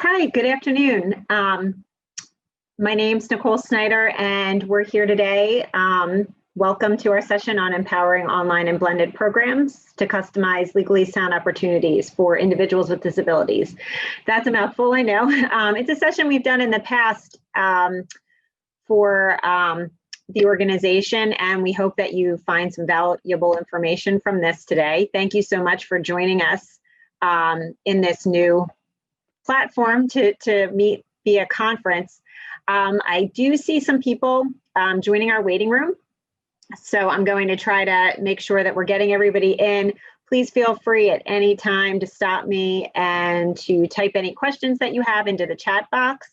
Hi, good afternoon. My name's Nicole Snyder, and we're here today. Welcome to our session on empowering online and blended programs to customize legally sound opportunities for individuals with disabilities. That's a mouthful, I know. It's a session we've done in the past for the organization, and we hope that you find some valuable information from this today. Thank you so much for joining us in this new platform to meet via conference. I do see some people joining our waiting room, so I'm going to try to make sure that we're getting everybody in. Please feel free at any time to stop me and to type any questions that you have into the chat box.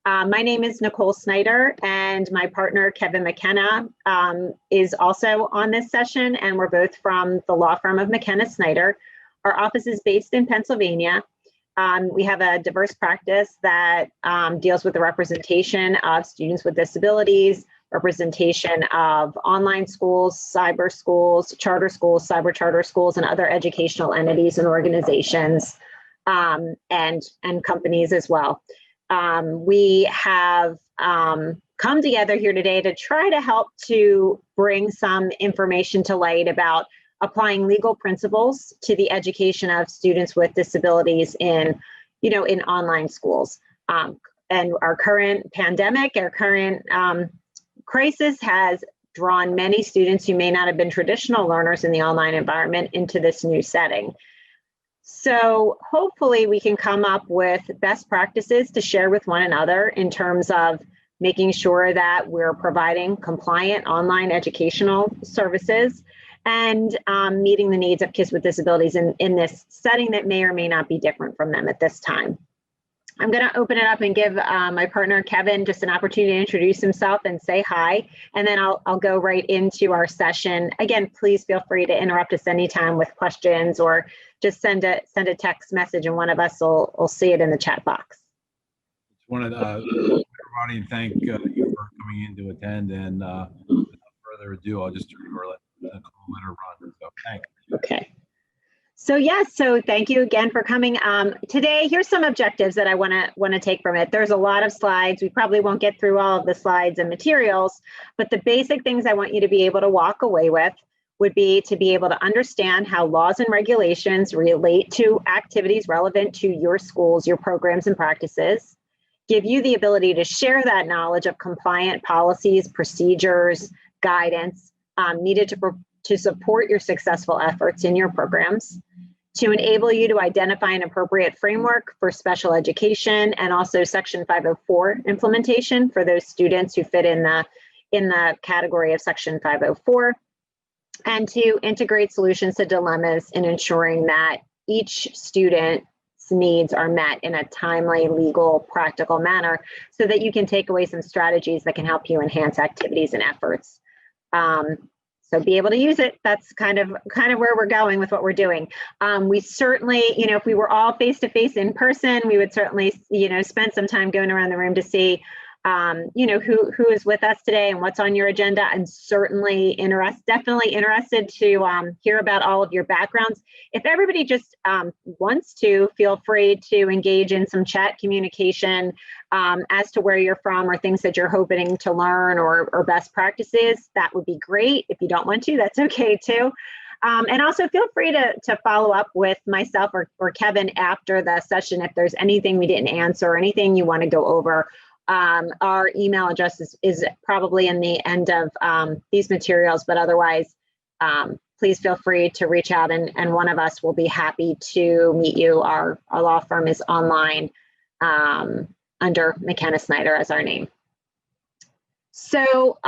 My name is Nicole Snyder, and my partner Kevin McKenna is also on this session, and we're both from the law firm of McKenna Snyder. Our office is based in Pennsylvania. We have a diverse practice that deals with the representation of students with disabilities, representation of online schools, cyber schools, charter schools, cyber charter schools, and other educational entities and organizations, and companies as well. We have come together here today to try to help to bring some information to light about applying legal principles to the education of students with disabilities in online schools. And our current pandemic, our current crisis has drawn many students who may not have been traditional learners in the online environment into this new setting. So hopefully we can come up with best practices to share with one another in terms of making sure that we're providing compliant online educational services and meeting the needs of kids with disabilities in this setting that may or may not be different from them at this time. I'm going to open it up and give my partner Kevin just an opportunity to introduce himself and say hi, and then I'll go right into our session. Again, please feel free to interrupt us anytime with questions, or just send a text message and one of us will see it in the chat box. Just wanted to everybody and thank you for coming in to attend, and without further ado, I'll just let her run. So thanks. Okay. So yes, so thank you again for coming. Today, here's some objectives that I want to take from it. There's a lot of slides. We probably won't get through all of the slides and materials, but the basic things I want you to be able to walk away with would be to be able to understand how laws and regulations relate to activities relevant to your schools, your programs and practices, give you the ability to share that knowledge of compliant policies, procedures, guidance needed to support your successful efforts in your programs, to enable you to identify an appropriate framework for special education and also Section 504 implementation for those students who fit in the category of Section 504, and to integrate solutions to dilemmas in ensuring that each student's needs are met in a timely, legal, practical manner so that you can take away some strategies that can help you enhance activities and efforts. So be able to use it. That's kind of where we're going with what we're doing. We certainly, if we were all face-to-face in person, we would certainly, spend some time going around the room to see, who is with us today and what's on your agenda. I'm certainly definitely interested to hear about all of your backgrounds. If everybody just wants to, feel free to engage in some chat communication as to where you're from or things that you're hoping to learn or best practices. That would be great. If you don't want to, that's okay too. And also feel free to follow up with myself or Kevin after the session if there's anything we didn't answer or anything you want to go over. Our email address is probably in the end of these materials, but otherwise, please feel free to reach out and one of us will be happy to meet you. Our law firm is online under McKenna Snyder as our name. So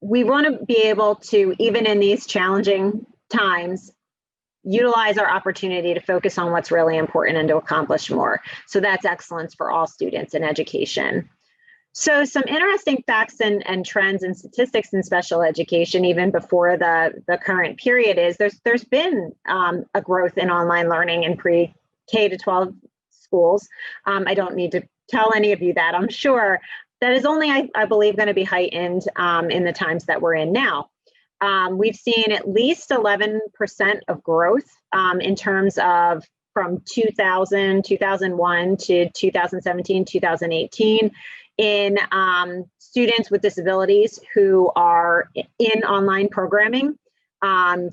we want to be able to, even in these challenging times, utilize our opportunity to focus on what's really important and to accomplish more. So that's excellence for all students in education. So some interesting facts and trends and statistics in special education, even before the current period, is there's been a growth in online learning in pre-K to 12 schools. I don't need to tell any of you that, I'm sure. That is only, I believe, going to be heightened in the times that we're in now. We've seen at least 11% of growth in terms of from 2001 to 2017, 2018 in students with disabilities who are in online programming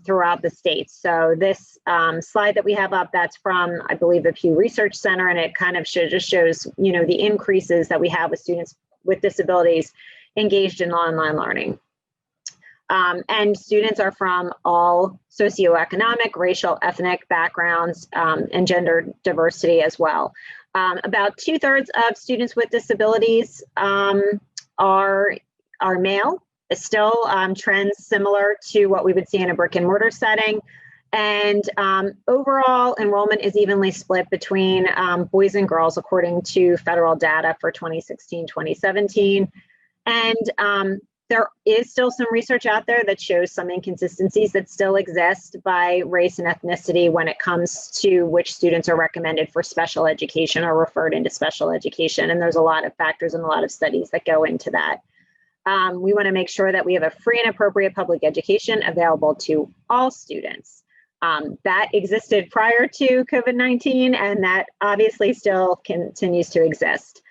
throughout the state. So this slide that we have up, that's from, I believe, the Pew Research Center, and it kind of just shows, the increases that we have with students with disabilities engaged in online learning. And students are from all socioeconomic, racial, ethnic backgrounds, and gender diversity as well. About 2/3 of students with disabilities are male. It's still trends similar to what we would see in a brick and mortar setting. And overall enrollment is evenly split between boys and girls according to federal data for 2016, 2017. And there is still some research out there that shows some inconsistencies that still exist by race and ethnicity when it comes to which students are recommended for special education or referred into special education. And there's a lot of factors and a lot of studies that go into that. We want to make sure that we have a free and appropriate public education available to all students. That existed prior to COVID-19, and that obviously still continues to exist.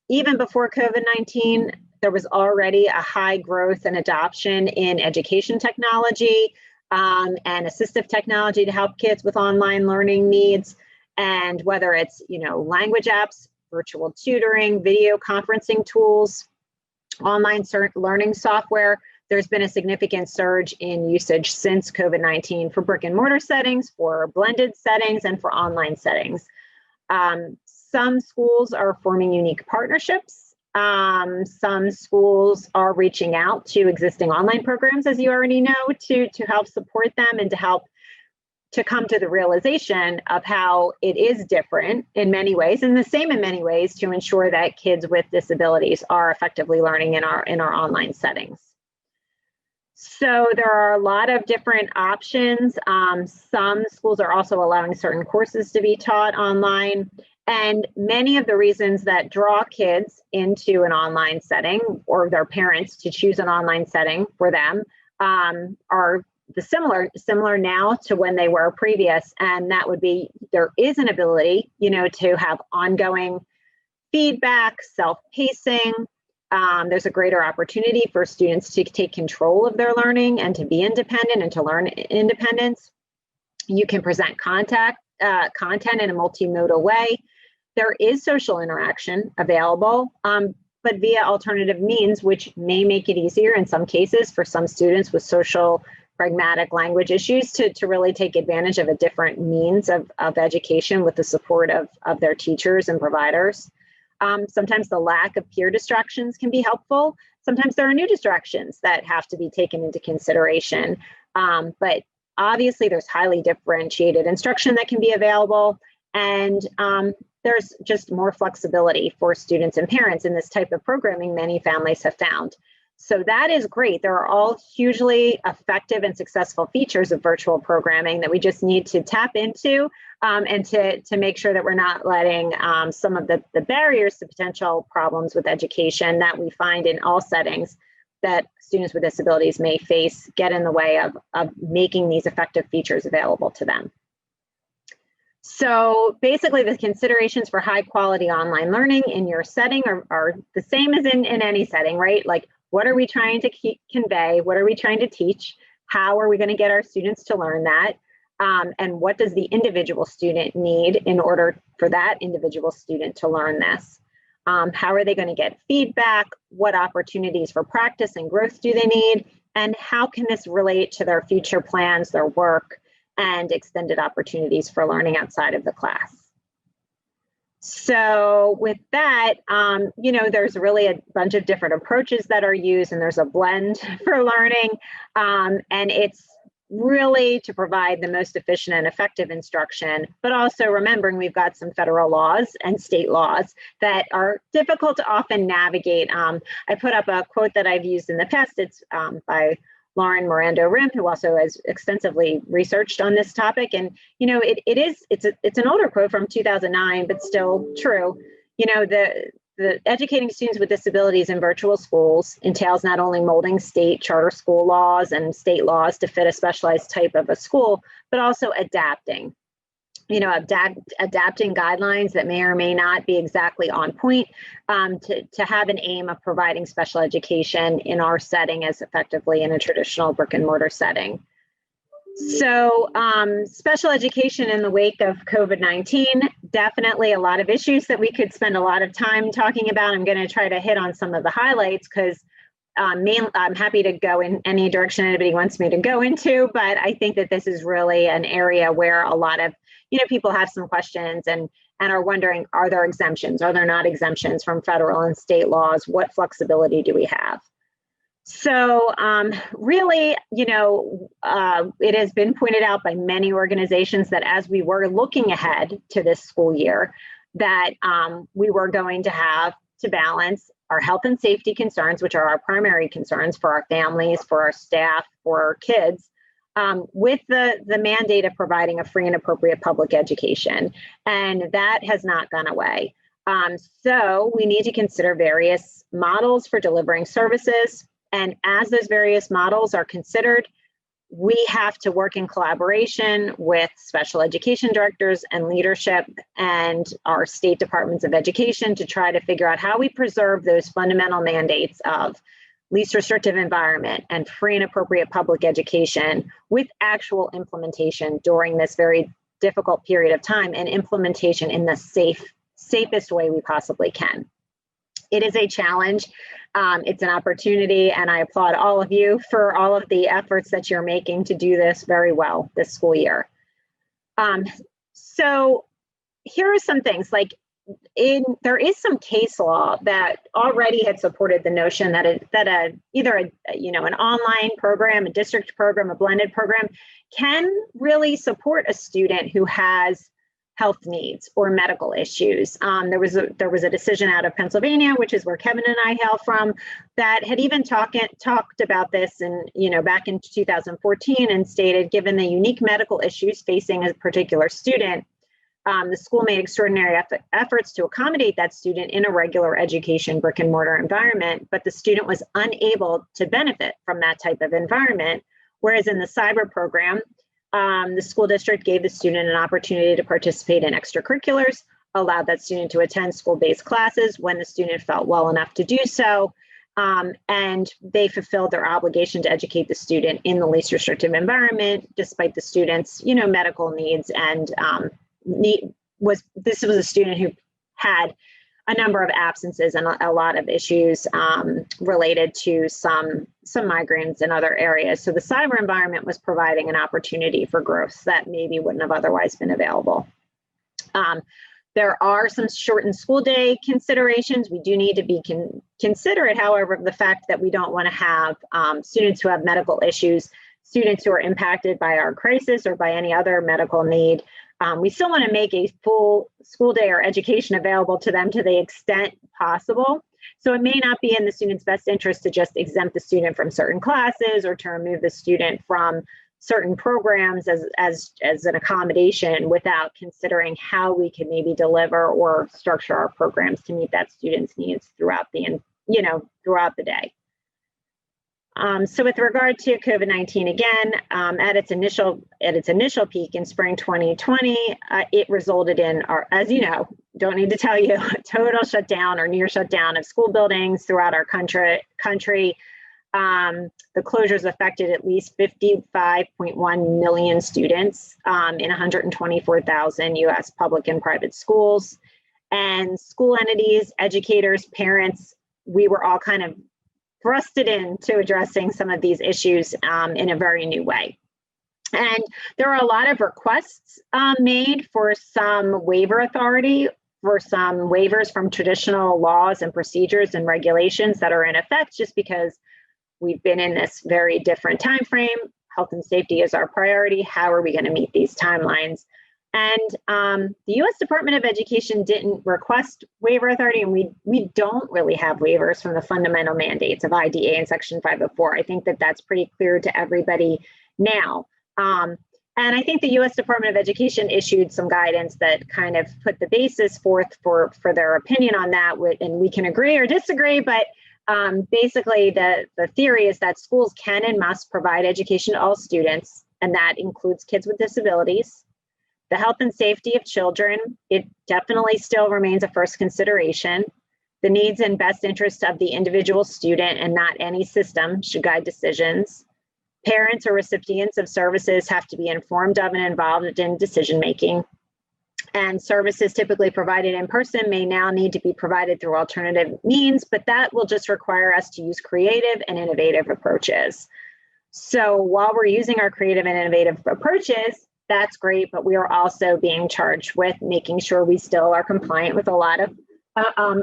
Even before COVID-19, there was already a high growth and adoption in education technology and assistive technology to help kids with online learning needs. And whether it's, language apps, virtual tutoring, video conferencing tools, online learning software, there's been a significant surge in usage since COVID-19 for brick and mortar settings, for blended settings, and for online settings. Some schools are forming unique partnerships. Some schools are reaching out to existing online programs, as you already know, to help support them and to come to the realization of how it is different in many ways and the same in many ways to ensure that kids with disabilities are effectively learning in our online settings. So there are a lot of different options. Some schools are also allowing certain courses to be taught online. And many of the reasons that draw kids into an online setting or their parents to choose an online setting for them are similar now to when they were previous. And that would be, there is an ability, to have ongoing feedback, self-pacing. There's a greater opportunity for students to take control of their learning and to be independent and to learn independence. You can present content in a multimodal way. There is social interaction available, but via alternative means, which may make it easier in some cases for some students with social pragmatic language issues to really take advantage of a different means of education with the support of their teachers and providers. Sometimes the lack of peer distractions can be helpful. Sometimes there are new distractions that have to be taken into consideration. But obviously there's highly differentiated instruction that can be available, and there's just more flexibility for students and parents in this type of programming many families have found. So that is great. There are all hugely effective and successful features of virtual programming that we just need to tap into and to make sure that we're not letting some of the barriers to potential problems with education that we find in all settings that students with disabilities may face get in the way of making these effective features available to them. So basically the considerations for high quality online learning in your setting are the same as in any setting, right? Like, what are we trying to convey? What are we trying to teach? How are we going to get our students to learn that? And what does the individual student need in order for that individual student to learn this? How are they going to get feedback? What opportunities for practice and growth do they need? And how can this relate to their future plans, their work, and extended opportunities for learning outside of the class? So with that, there's really a bunch of different approaches that are used, and there's a blend for learning. And it's really to provide the most efficient and effective instruction, but also remembering we've got some federal laws and state laws that are difficult to often navigate. I put up a quote that I've used in the past. It's by Lauren Mirando-Rim, who also has extensively researched on this topic. And, it's an older quote from 2009, but still true. The educating students with disabilities in virtual schools entails not only molding state charter school laws and state laws to fit a specialized type of a school, but also adapting adapting guidelines that may or may not be exactly on point, to have an aim of providing special education in our setting as effectively in a traditional brick and mortar setting. So special education in the wake of COVID-19, definitely a lot of issues that we could spend a lot of time talking about. I'm going to try to hit on some of the highlights because I'm happy to go in any direction anybody wants me to go into, but I think that this is really an area where a lot of people have some questions and are wondering, are there exemptions? Are there not exemptions from federal and state laws? What flexibility do we have? So really, it has been pointed out by many organizations that as we were looking ahead to this school year, that we were going to have to balance our health and safety concerns, which are our primary concerns for our families, for our staff, for our kids, with the mandate of providing a free and appropriate public education. And that has not gone away. So we need to consider various models for delivering services. And as those various models are considered, we have to work in collaboration with special education directors and leadership and our state departments of education to try to figure out how we preserve those fundamental mandates of least restrictive environment and free and appropriate public education with actual implementation during this very difficult period of time, and implementation in the safest way we possibly can. It is a challenge. It's an opportunity, and I applaud all of you for all of the efforts that you're making to do this very well this school year. So here are some things, like there is some case law that already had supported the notion that either an online program, a district program, a blended program can really support a student who has health needs or medical issues. There was a decision out of Pennsylvania, which is where Kevin and I hail from, that had even talked about this back in 2014 and stated, given the unique medical issues facing a particular student, the school made extraordinary efforts to accommodate that student in a regular education brick and mortar environment, but the student was unable to benefit from that type of environment. Whereas in the cyber program, the school district gave the student an opportunity to participate in extracurriculars, allowed that student to attend school-based classes when the student felt well enough to do so, and they fulfilled their obligation to educate the student in the least restrictive environment, despite the student's, medical needs. And this was a student who had a number of absences and a lot of issues related to some migraines in other areas. So the cyber environment was providing an opportunity for growth that maybe wouldn't have otherwise been available. There are some shortened school day considerations. We do need to be considerate, however, of the fact that we don't want to have students who have medical issues, students who are impacted by our crisis or by any other medical need. We still want to make a full school day or education available to them to the extent possible. So it may not be in the student's best interest to just exempt the student from certain classes or to remove the student from certain programs as an accommodation without considering how we can maybe deliver or structure our programs to meet that student's needs throughout the day. So with regard to COVID-19, again, at its initial peak in spring 2020, it resulted in, as you know, don't need to tell you, a total shutdown or near shutdown of school buildings throughout our country. The closures affected at least 55.1 million students in 124,000 U.S. public and private schools. And school entities, educators, parents, we were all kind of thrusted into addressing some of these issues in a very new way. And there are a lot of requests made for some waiver authority, for some waivers from traditional laws and procedures and regulations that are in effect, just because we've been in this very different time frame. Health and safety is our priority. How are we going to meet these timelines? And the U.S. Department of Education didn't request waiver authority, and we don't really have waivers from the fundamental mandates of IDA and Section 504. I think that that's pretty clear to everybody now. And I think the U.S. Department of Education issued some guidance that kind of put the basis forth for their opinion on that, and we can agree or disagree, but basically the theory is that schools can and must provide education to all students, and that includes kids with disabilities. The health and safety of children, it definitely still remains a first consideration. The needs and best interest of the individual student and not any system should guide decisions. Parents or recipients of services have to be informed of and involved in decision-making. And services typically provided in person may now need to be provided through alternative means, but that will just require us to use creative and innovative approaches. So while we're using our creative and innovative approaches, that's great, but we are also being charged with making sure we still are compliant with a lot of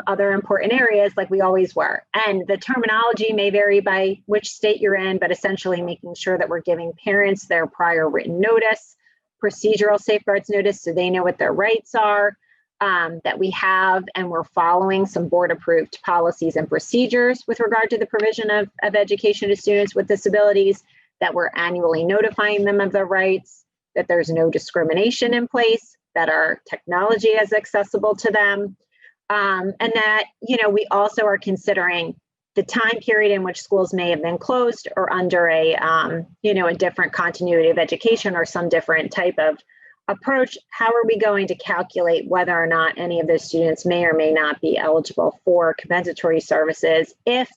other important areas like we always were. And the terminology may vary by which state you're in, but essentially making sure that we're giving parents their prior written notice, procedural safeguards notice so they know what their rights are, that we have, and we're following some board approved policies and procedures with regard to the provision of education to students with disabilities, that we're annually notifying them of their rights, that there's no discrimination in place, that our technology is accessible to them, and that, you know, we also are considering the time period in which schools may have been closed or under a, you know, a different continuity of education or some different type of approach. How are we going to calculate whether or not any of those students may or may not be eligible for compensatory services if,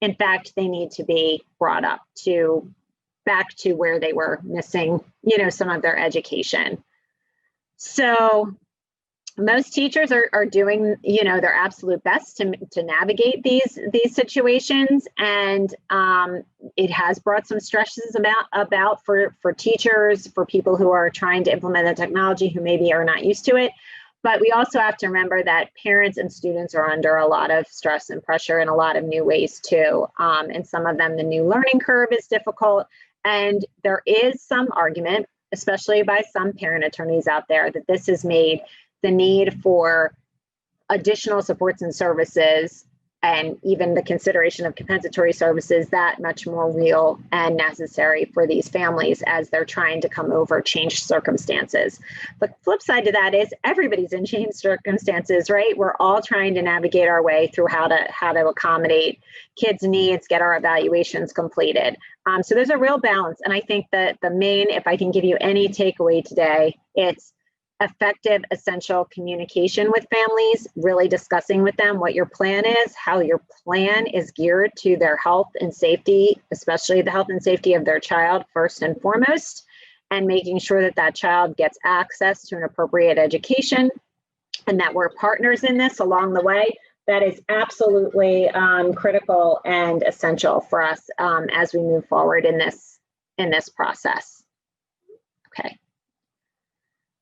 in fact, they need to be brought up to back to where they were missing, you know, some of their education. So most teachers are doing, you know, their absolute best to navigate these situations, and it has brought some stresses about for teachers, for people who are trying to implement the technology who maybe are not used to it. But we also have to remember that parents and students are under a lot of stress and pressure in a lot of new ways too. And some of them, the new learning curve is difficult, and there is some argument, especially by some parent attorneys out there, that this has made the need for additional supports and services and even the consideration of compensatory services that much more real and necessary for these families as they're trying to come over changed circumstances. The flip side to that is everybody's in changed circumstances, right? We're all trying to navigate our way through how to accommodate kids' needs, get our evaluations completed. So there's a real balance. And I think that the main, if I can give you any takeaway today, it's effective, essential communication with families, really discussing with them what your plan is, how your plan is geared to their health and safety, especially the health and safety of their child first and foremost, and making sure that that child gets access to an appropriate education and that we're partners in this along the way. That is absolutely critical and essential for us as we move forward in this process. Okay.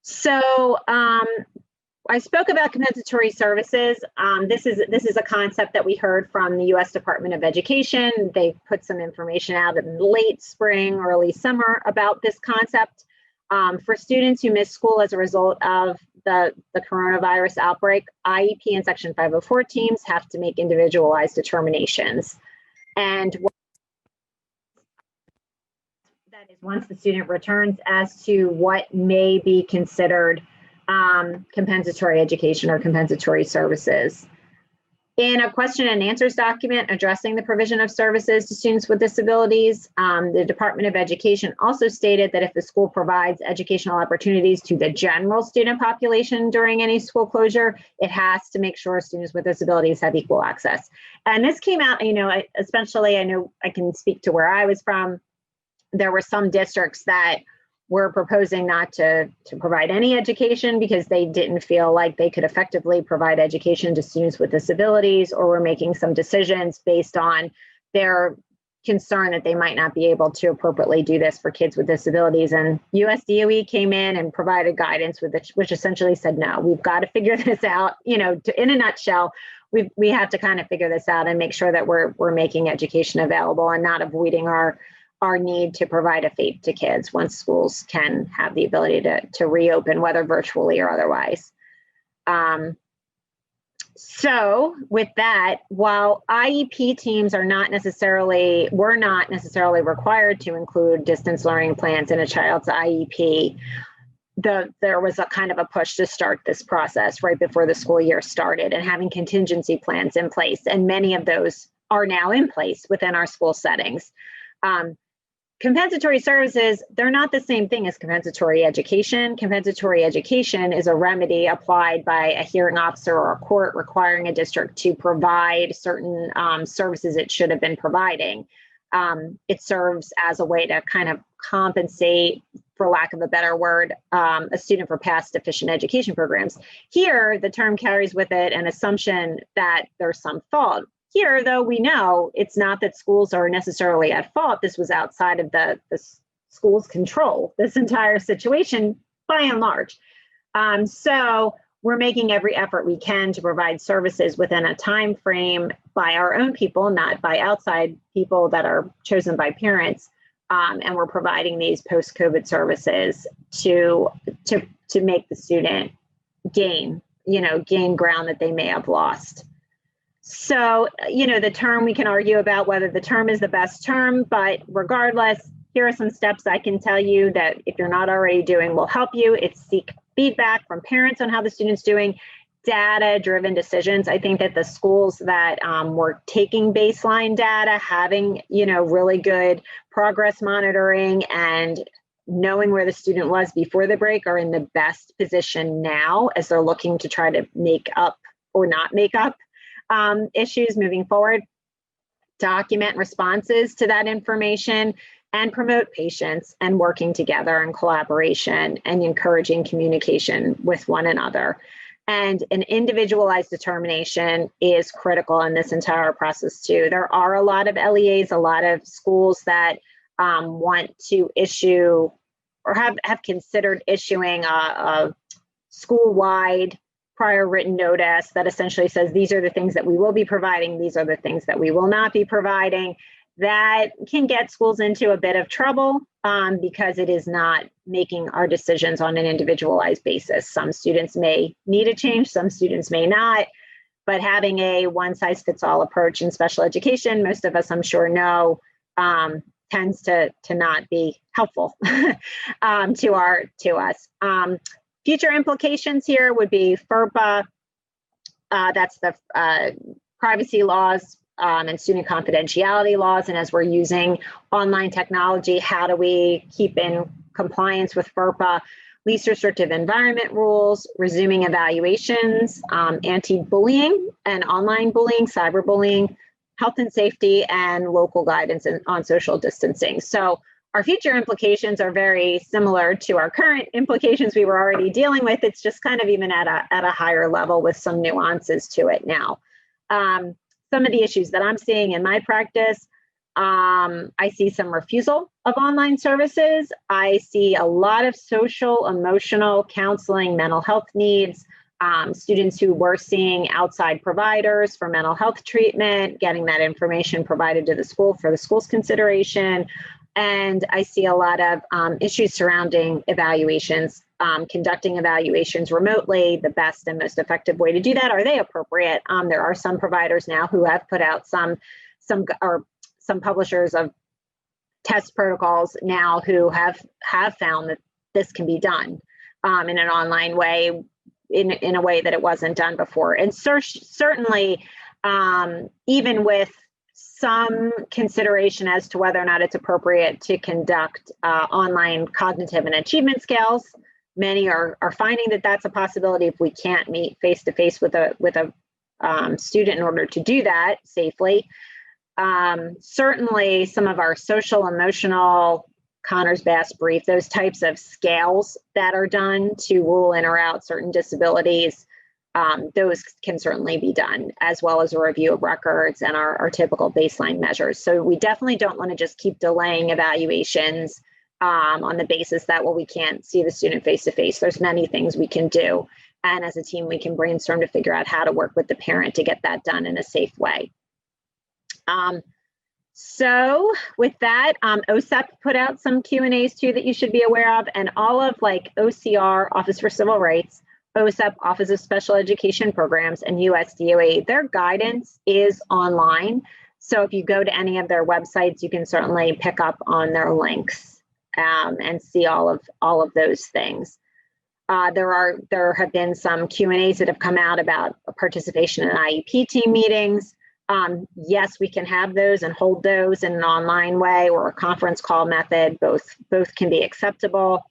So I spoke about compensatory services. This is a concept that we heard from the U.S. Department of Education. They put some information out in late spring, early summer about this concept. For students who miss school as a result of the coronavirus outbreak, IEP and Section 504 teams have to make individualized determinations. And that is once the student returns as to what may be considered compensatory education or compensatory services. In a question and answers document addressing the provision of services to students with disabilities, the Department of Education also stated that if the school provides educational opportunities to the general student population during any school closure, it has to make sure students with disabilities have equal access. And this came out, you know, especially I know I can speak to where I was from. There were some districts that were proposing not to provide any education because they didn't feel like they could effectively provide education to students with disabilities, or were making some decisions based on their concern that they might not be able to appropriately do this for kids with disabilities. And USDOE came in and provided guidance which essentially said, no, we've got to figure this out. You know, in a nutshell, we have to kind of figure this out and make sure that we're making education available and not avoiding our need to provide a FAPE to kids once schools can have the ability to reopen, whether virtually or otherwise. So with that, while IEP teams were not necessarily required to include distance learning plans in a child's IEP, there was a kind of a push to start this process right before the school year started and having contingency plans in place. And many of those are now in place within our school settings. Compensatory services, they're not the same thing as compensatory education. Compensatory education is a remedy applied by a hearing officer or a court requiring a district to provide certain services it should have been providing. It serves as a way to kind of compensate, for lack of a better word, a student for past deficient education programs. Here, the term carries with it an assumption that there's some fault. Here, though, we know it's not that schools are necessarily at fault. This was outside of the school's control, this entire situation, by and large. So we're making every effort we can to provide services within a time frame by our own people, not by outside people that are chosen by parents. And we're providing these post-COVID services to make the student gain ground that they may have lost. So, the term, we can argue about whether the term is the best term, but regardless, here are some steps I can tell you that if you're not already doing will help you. It's seek feedback from parents on how the student's doing, data-driven decisions. I think that the schools that were taking baseline data, having, really good progress monitoring and knowing where the student was before the break are in the best position now as they're looking to try to make up or not make up issues moving forward. Document responses to that information and promote patience and working together in collaboration and encouraging communication with one another. And an individualized determination is critical in this entire process too. There are a lot of LEAs, a lot of schools that want to issue or have considered issuing a school-wide prior written notice that essentially says these are the things that we will be providing, these are the things that we will not be providing. That can get schools into a bit of trouble because it is not making our decisions on an individualized basis. Some students may need a change, some students may not, but having a one-size-fits-all approach in special education, most of us, I'm sure, know, tends to not be helpful to us. Future implications here would be FERPA, that's the privacy laws and student confidentiality laws. And as we're using online technology, how do we keep in compliance with FERPA? Least restrictive environment rules, resuming evaluations, anti-bullying and online bullying, cyberbullying, health and safety, and local guidance on social distancing. So our future implications are very similar to our current implications we were already dealing with. It's just kind of even at a higher level with some nuances to it now. Some of the issues that I'm seeing in my practice, I see some refusal of online services. I see a lot of social, emotional counseling, mental health needs, students who were seeing outside providers for mental health treatment, getting that information provided to the school for the school's consideration. And I see a lot of issues surrounding evaluations, conducting evaluations remotely. The best and most effective way to do that, are they appropriate? There are some providers now who have put out some publishers of test protocols now who have found that this can be done in an online way, in a way that it wasn't done before. And certainly, even with some consideration as to whether or not it's appropriate to conduct online cognitive and achievement scales. Many are finding that that's a possibility if we can't meet face-to-face with a student in order to do that safely. Certainly some of our social, emotional, Connors-Bass brief, those types of scales that are done to rule in or out certain disabilities, those can certainly be done, as well as a review of records and our typical baseline measures. So we definitely don't want to just keep delaying evaluations on the basis that, well, we can't see the student face-to-face. There's many things we can do. And as a team, we can brainstorm to figure out how to work with the parent to get that done in a safe way. So with that, OSEP put out some Q&As too that you should be aware of, and all of like OCR, Office for Civil Rights, OSEP, Office of Special Education Programs, and USDOE, their guidance is online. So if you go to any of their websites, you can certainly pick up on their links and see all of those things. There have been some Q&As that have come out about participation in IEP team meetings, Yes, we can have those and hold those in an online way or a conference call method. Both can be acceptable.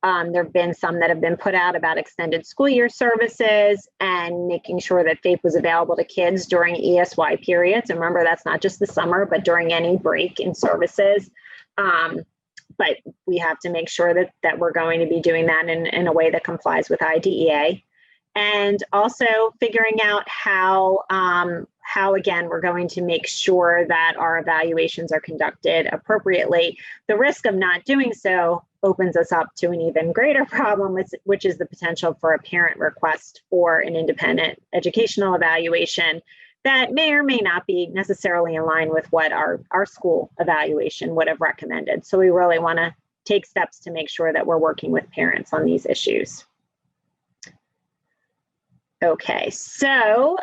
There have been some that have been put out about extended school year services and making sure that FAPE was available to kids during ESY periods. And remember, that's not just the summer, but during any break in services. But we have to make sure that we're going to be doing that in a way that complies with IDEA. And also figuring out how again, we're going to make sure that our evaluations are conducted appropriately. The risk of not doing so opens us up to an even greater problem, which is the potential for a parent request for an independent educational evaluation that may or may not be necessarily in line with what our school evaluation would have recommended. So we really want to take steps to make sure that we're working with parents on these issues. Okay, so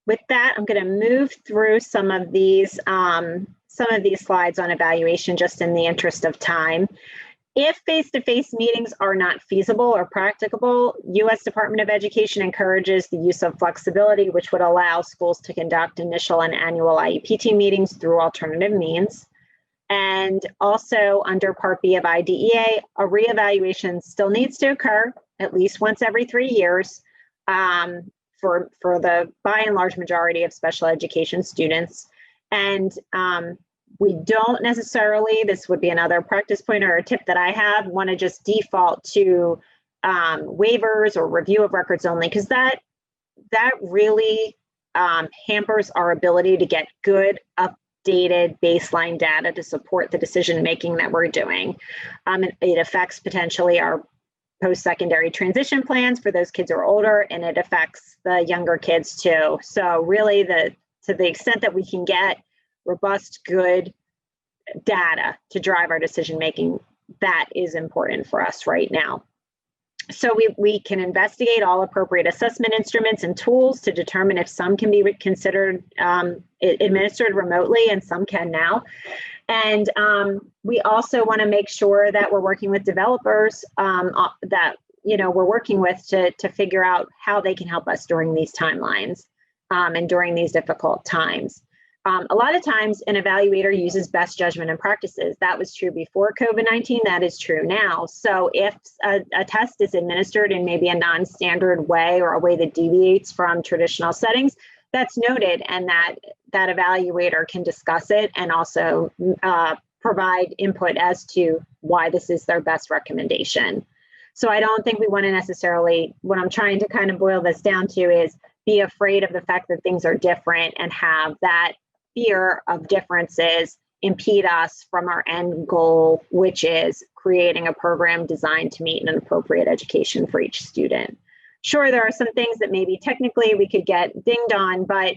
with that, I'm going to move through some of these slides on evaluation just in the interest of time. If face-to-face meetings are not feasible or practicable, U.S. Department of Education encourages the use of flexibility, which would allow schools to conduct initial and annual IEP team meetings through alternative means. And also under Part B of IDEA, a reevaluation still needs to occur at least once every 3 years. For the by and large majority of special education students. And we don't necessarily, this would be another practice point or a tip that I have, want to just default to waivers or review of records only, because that really hampers our ability to get good, updated baseline data to support the decision making that we're doing. It affects potentially our post-secondary transition plans for those kids who are older, and it affects the younger kids too. So really, to the extent that we can get robust, good data to drive our decision making, that is important for us right now. So we can investigate all appropriate assessment instruments and tools to determine if some can be considered administered remotely, and some can now. And we also want to make sure that we're working with developers that we're working with to figure out how they can help us during these timelines and during these difficult times. A lot of times an evaluator uses best judgment and practices. That was true before COVID-19, that is true now. So if a test is administered in maybe a non-standard way or a way that deviates from traditional settings, that's noted, and that evaluator can discuss it and also provide input as to why this is their best recommendation. So I don't think we want to necessarily, what I'm trying to kind of boil this down to is be afraid of the fact that things are different and have that fear of differences impede us from our end goal, which is creating a program designed to meet an appropriate education for each student. Sure, there are some things that maybe technically we could get dinged on, but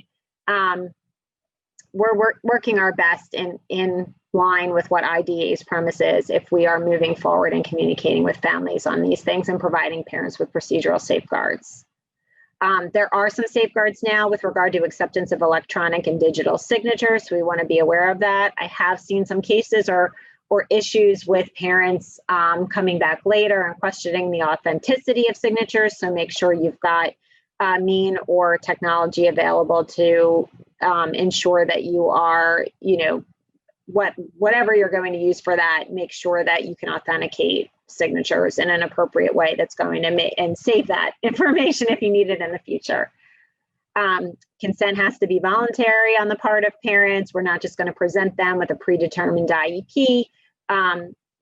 we're working our best in line with what IDEA's premise is if we are moving forward and communicating with families on these things and providing parents with procedural safeguards. There are some safeguards now with regard to acceptance of electronic and digital signatures, so we want to be aware of that. I have seen some cases or issues with parents coming back later and questioning the authenticity of signatures, so make sure you've got mean or technology available to ensure that you are, whatever you're going to use for that, make sure that you can authenticate signatures in an appropriate way that's going to and save that information if you need it in the future. Consent has to be voluntary on the part of parents. We're not just going to present them with a predetermined IEP.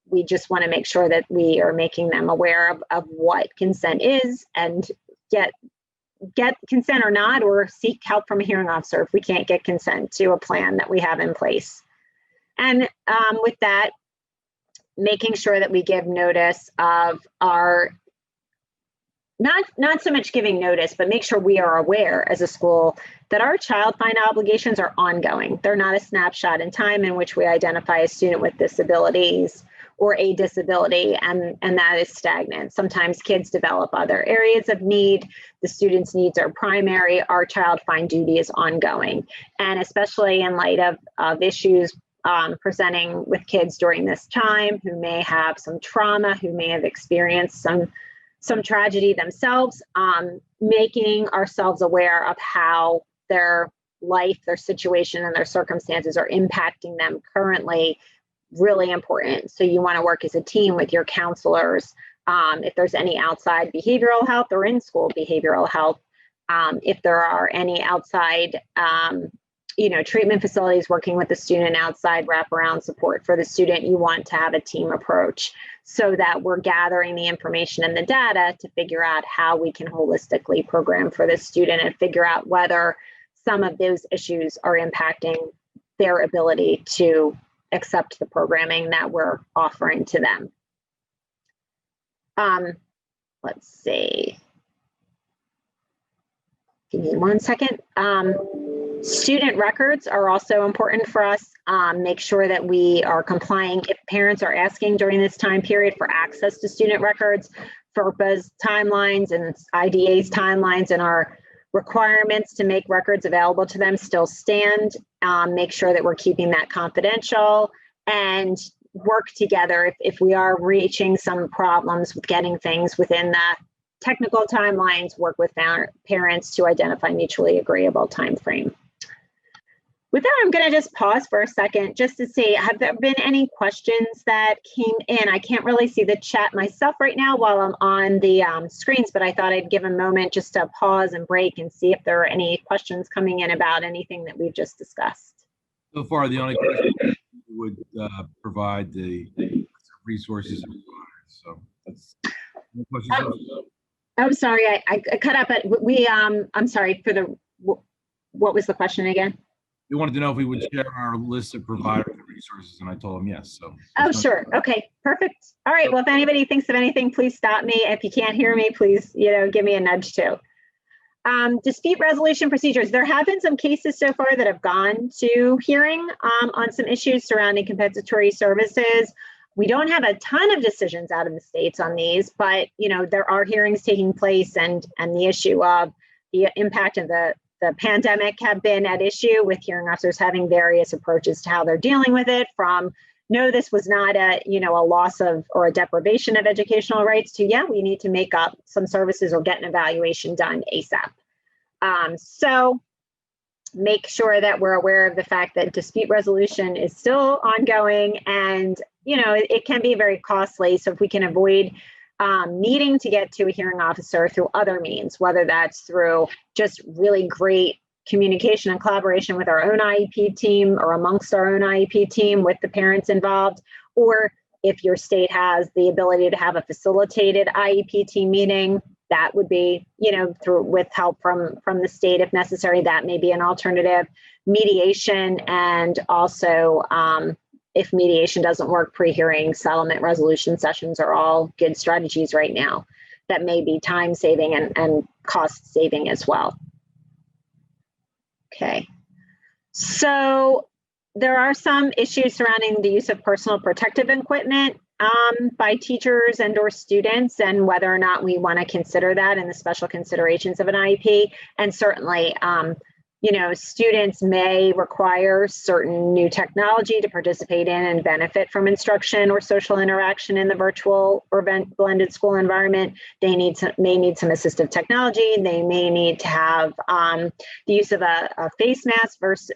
We just want to make sure that we are making them aware of what consent is, and get consent or not, or seek help from a hearing officer if we can't get consent to a plan that we have in place. And with that, making sure that we give notice of our, not so much giving notice, but make sure we are aware as a school that our child find obligations are ongoing. They're not a snapshot in time in which we identify a student with disabilities or a disability, and that is stagnant. Sometimes kids develop other areas of need. The student's needs are primary. Our child find duty is ongoing. And especially in light of issues presenting with kids during this time who may have some trauma, who may have experienced some tragedy themselves, making ourselves aware of how their life, their situation, and their circumstances are impacting them currently, really important. So you want to work as a team with your counselors. If there's any outside behavioral health or in-school behavioral health, if there are any outside, treatment facilities working with the student, outside wraparound support for the student, you want to have a team approach so that we're gathering the information and the data to figure out how we can holistically program for the student and figure out whether some of those issues are impacting their ability to accept the programming that we're offering to them. Let's see. Give me 1 second. Student records are also important for us. Make sure that we are complying if parents are asking during this time period for access to student records. FERPA's timelines and IDA's timelines and our requirements to make records available to them still stand. Make sure that we're keeping that confidential and work together if we are reaching some problems with getting things within the technical timelines, work with parents to identify mutually agreeable time frame. With that, I'm going to just pause for a second just to see, have there been any questions that came in? I can't really see the chat myself right now while I'm on the screens, but I thought I'd give a moment just to pause and break and see if there are any questions coming in about anything that we've just discussed. So far, the only question would provide the resources required. So that's no questions. Oh, sorry, I cut up. But I'm sorry for the. What was the question again? We wanted to know if we would share our list of providers and resources, and I told them yes. So. Oh, sure. Okay, perfect. All right. Well, if anybody thinks of anything, please stop me. If you can't hear me, please, give me a nudge too. Dispute resolution procedures. There have been some cases so far that have gone to hearing on some issues surrounding compensatory services. We don't have a ton of decisions out of the states on these, but there are hearings taking place, and the issue of the impact of the pandemic have been at issue, with hearing officers having various approaches to how they're dealing with it, from no, this was not a loss of or a deprivation of educational rights, to yeah, we need to make up some services or get an evaluation done ASAP. So make sure that we're aware of the fact that dispute resolution is still ongoing, and it can be very costly. So if we can avoid needing to get to a hearing officer through other means, whether that's through just really great communication and collaboration with our own IEP team or amongst our own IEP team with the parents involved, or if your state has the ability to have a facilitated IEP team meeting, that would be, through with help from the state if necessary. That may be an alternative. Mediation, and also if mediation doesn't work, pre-hearing settlement resolution sessions are all good strategies right now that may be time saving and cost saving as well. Okay, so there are some issues surrounding the use of personal protective equipment by teachers and or students, and whether or not we want to consider that in the special considerations of an IEP. And certainly, students may require certain new technology to participate in and benefit from instruction or social interaction in the virtual or blended school environment. They may need some assistive technology. They may need to have the use of a face mask versus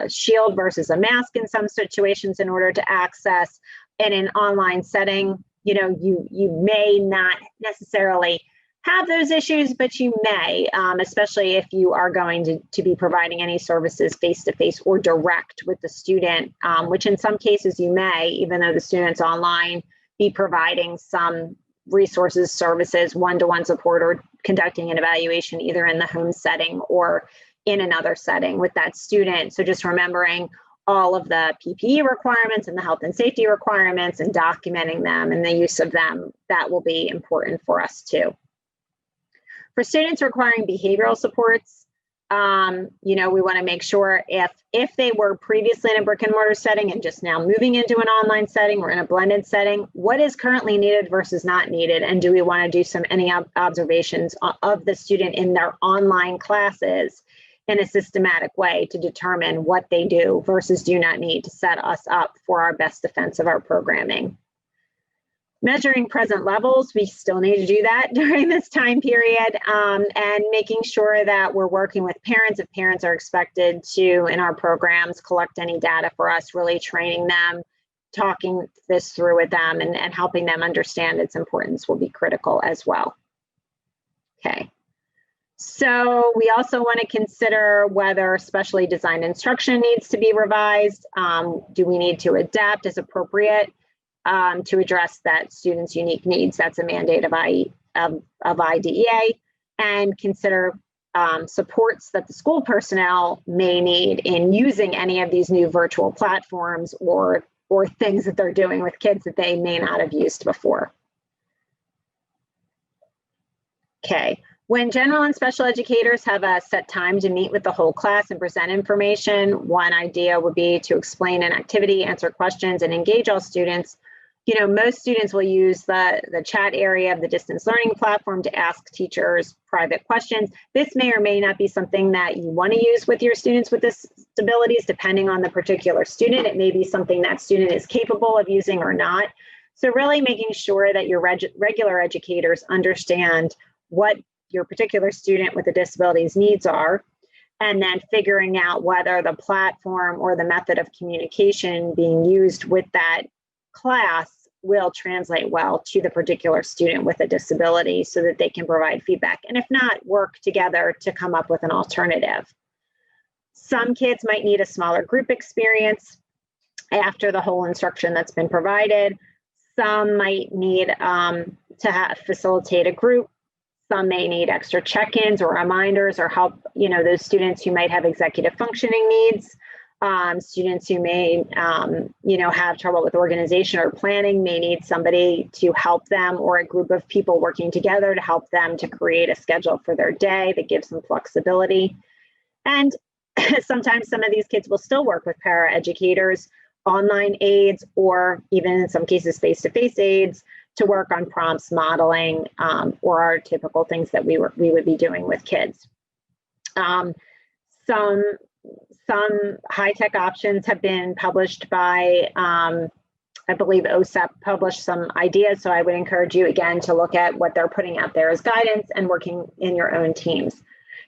shield versus a mask in some situations in order to access. In an online setting, you may not necessarily have those issues, but you may, especially if you are going to be providing any services face-to-face or direct with the student, which in some cases you may, even though the student's online, be providing some resources, services, one-to-one support, or conducting an evaluation either in the home setting or in another setting with that student. So just remembering all of the PPE requirements and the health and safety requirements and documenting them and the use of them, that will be important for us too. For students requiring behavioral supports, we want to make sure if they were previously in a brick and mortar setting and just now moving into an online setting or in a blended setting, what is currently needed versus not needed? And do we want to do any observations of the student in their online classes in a systematic way to determine what they do versus do not need to set us up for our best defense of our programming? Measuring present levels, we still need to do that during this time period, and making sure that we're working with parents. If parents are expected to, in our programs, collect any data for us, really training them, talking this through with them, and helping them understand its importance will be critical as well. Okay. So we also want to consider whether specially designed instruction needs to be revised. Do we need to adapt as appropriate to address that student's unique needs? That's a mandate of IDEA. And consider supports that the school personnel may need in using any of these new virtual platforms or things that they're doing with kids that they may not have used before. Okay. When general and special educators have a set time to meet with the whole class and present information, one idea would be to explain an activity, answer questions, and engage all students. You know, most students will use the chat area of the distance learning platform to ask teachers private questions. This may or may not be something that you want to use with your students with disabilities, depending on the particular student. It may be something that student is capable of using or not. So really making sure that your regular educators understand what your particular student with the disabilities needs are, and then figuring out whether the platform or the method of communication being used with that class will translate well to the particular student with a disability so that they can provide feedback, and if not, work together to come up with an alternative. Some kids might need a smaller group experience after the whole instruction that's been provided. Some might need to facilitate a group. Some may need extra check-ins or reminders or help, you know, those students who might have executive functioning needs. Students who may, you know, have trouble with organization or planning may need somebody to help them, or a group of people working together to help them to create a schedule for their day that gives them flexibility. And sometimes some of these kids will still work with paraeducators, online aides, or even in some cases face-to-face aides to work on prompts, modeling, or our typical things that we would be doing with kids. Some high-tech options have been published by, I believe OSEP published some ideas, so I would encourage you again to look at what they're putting out there as guidance and working in your own teams.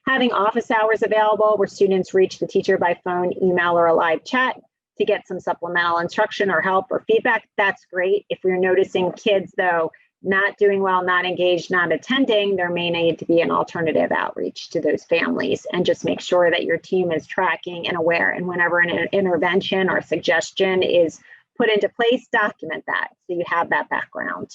Having office hours available where students reach the teacher by phone, email, or a live chat to get some supplemental instruction or help or feedback, that's great. If we're noticing kids, though, not doing well, not engaged, not attending, there may need to be an alternative outreach to those families, and just make sure that your team is tracking and aware. And whenever an intervention or suggestion is put into place, document that so you have that background.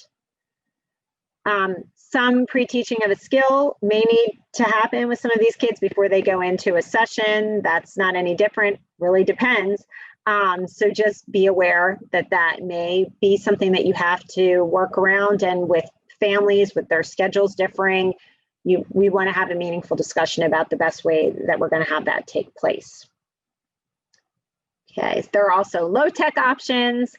Some pre-teaching of a skill may need to happen with some of these kids before they go into a session. That's not any different, really depends. So just be aware that that may be something that you have to work around, and with families, with their schedules differing, we want to have a meaningful discussion about the best way that we're going to have that take place. Okay, there are also low-tech options.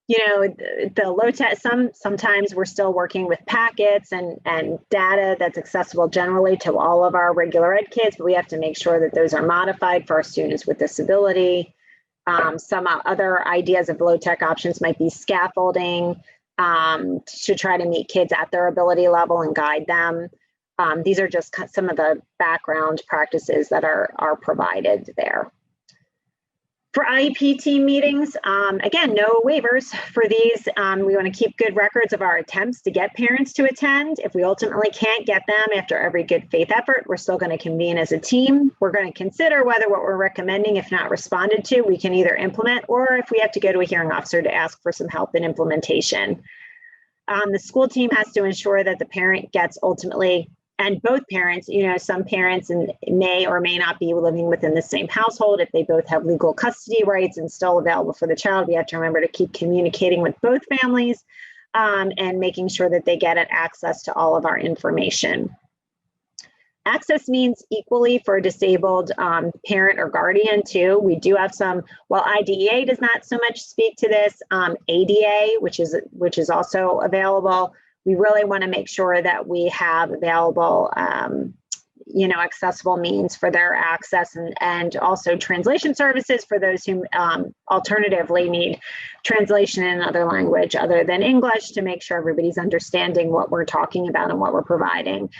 You know, the low-tech, sometimes we're still working with packets and data that's accessible generally to all of our regular ed kids, but we have to make sure that those are modified for our students with disability. Some other ideas of low-tech options might be scaffolding to try to meet kids at their ability level and guide them. These are just some of the background practices that are provided there. For IEP team meetings, again, no waivers for these. We want to keep good records of our attempts to get parents to attend. If we ultimately can't get them after every good faith effort, we're still going to convene as a team. We're going to consider whether what we're recommending, if not responded to, we can either implement, or if we have to go to a hearing officer to ask for some help in implementation. The school team has to ensure that the parent gets ultimately, and both parents, you know, some parents may or may not be living within the same household. If they both have legal custody rights and still available for the child, we have to remember to keep communicating with both families and making sure that they get access to all of our information. Access means equally for a disabled parent or guardian too. We do have some, while IDEA does not so much speak to this, ADA, which is also available. We really want to make sure that we have available accessible means for their access, and also translation services for those who alternatively need translation in another language other than English, to make sure everybody's understanding what we're talking about and what we're providing.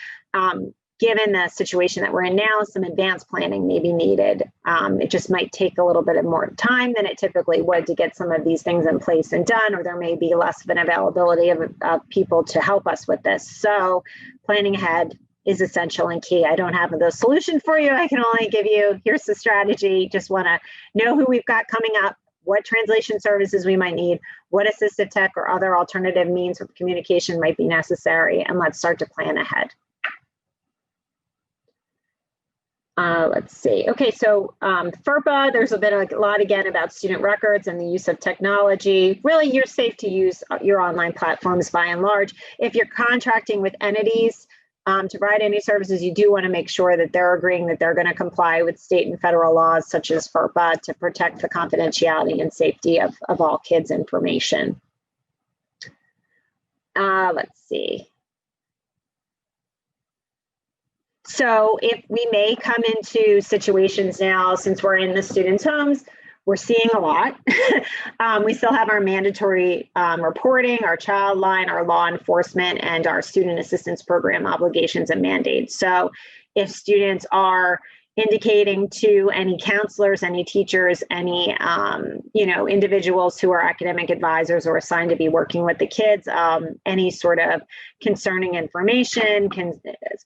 Given the situation that we're in now, some advanced planning may be needed. It just might take a little bit more time than it typically would to get some of these things in place and done, or there may be less of an availability of people to help us with this. So planning ahead is essential and key. I don't have the solution for you. I can only give you, here's the strategy. Just want to know who we've got coming up, what translation services we might need, what assistive tech or other alternative means of communication might be necessary, and let's start to plan ahead. Let's see. Okay, so FERPA, there's a lot again about student records and the use of technology. Really, you're safe to use your online platforms by and large. If you're contracting with entities to provide any services, you do want to make sure that they're agreeing that they're going to comply with state and federal laws such as FERPA to protect the confidentiality and safety of all kids' information. Let's see. So if we may come into situations now, since we're in the students' homes, we're seeing a lot. We still have our mandatory reporting, our child line, our law enforcement, and our student assistance program obligations and mandates. So if students are indicating to any counselors, any teachers, any individuals who are academic advisors or assigned to be working with the kids, any sort of concerning information